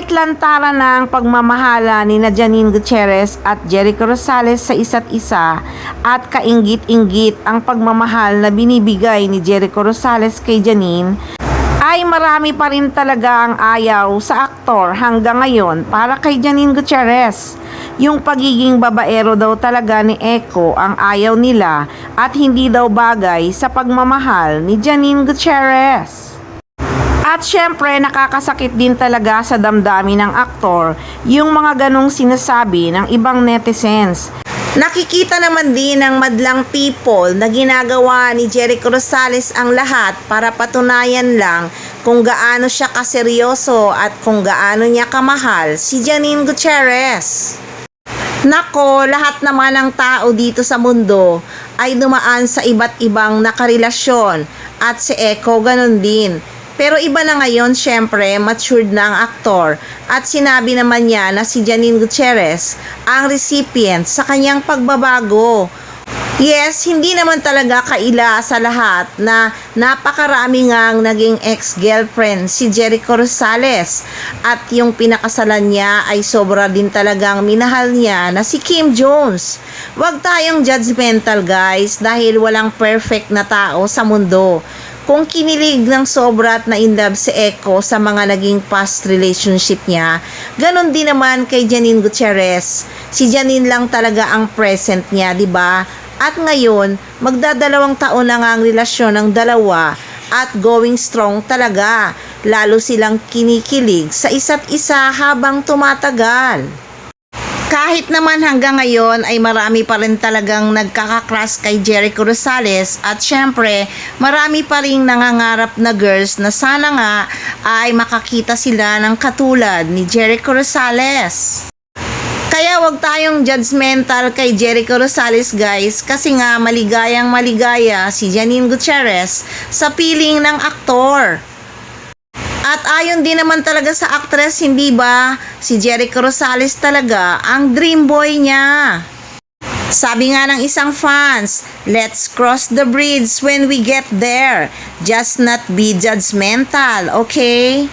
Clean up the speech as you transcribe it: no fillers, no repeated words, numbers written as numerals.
Kahit lantaran na ang pagmamahala ni Janine Gutierrez at Jericho Rosales sa isa't isa at kainggit-inggit ang pagmamahal na binibigay ni Jericho Rosales kay Janine, ay marami pa rin talaga ang ayaw sa aktor hanggang ngayon para kay Janine Gutierrez. Yung pagiging babaero daw talaga ni Echo ang ayaw nila at hindi daw bagay sa pagmamahal ni Janine Gutierrez. At syempre nakakasakit din talaga sa damdamin ng aktor yung mga ganong sinasabi ng ibang netizens. Nakikita naman din ng madlang people na ginagawa ni Jericho Rosales ang lahat para patunayan lang kung gaano siya kaseryoso at kung gaano niya kamahal si Janine Gutierrez. Nako, lahat naman ng tao dito sa mundo ay dumaan sa iba't ibang nakarelasyon at si Echo ganon din. Pero iba na ngayon, syempre, matured na ang aktor at sinabi naman niya na si Janine Gutierrez ang recipient sa kanyang pagbabago. Yes, hindi naman talaga kaila sa lahat na napakarami ngang naging ex-girlfriend si Jericho Rosales at yung pinakasalan niya ay sobra din talagang minahal niya na si Kim Jones. Huwag tayong judgmental guys dahil walang perfect na tao sa mundo. Kung kinilig ng sobra at na-inlove si Echo sa mga naging past relationship niya, ganon din naman kay Janine Gutierrez. Si Janine lang talaga ang present niya, di ba? At ngayon, magdadalawang taon na nga ang relasyon ng dalawa at going strong talaga. Lalo silang kinikilig sa isa't isa habang tumatagal. Kahit naman hanggang ngayon ay marami pa rin talagang nagkakakrush kay Jericho Rosales at syempre marami pa rin nangangarap na girls na sana nga ay makakita sila ng katulad ni Jericho Rosales. Kaya wag tayong judgmental kay Jericho Rosales guys kasi nga maligayang maligaya si Janine Gutierrez sa piling ng aktor. At ayon din naman talaga sa actress, hindi ba? Si Jericho Rosales talaga ang dream boy niya. Sabi nga ng isang fans, let's cross the bridge when we get there. Just not be judgmental, okay?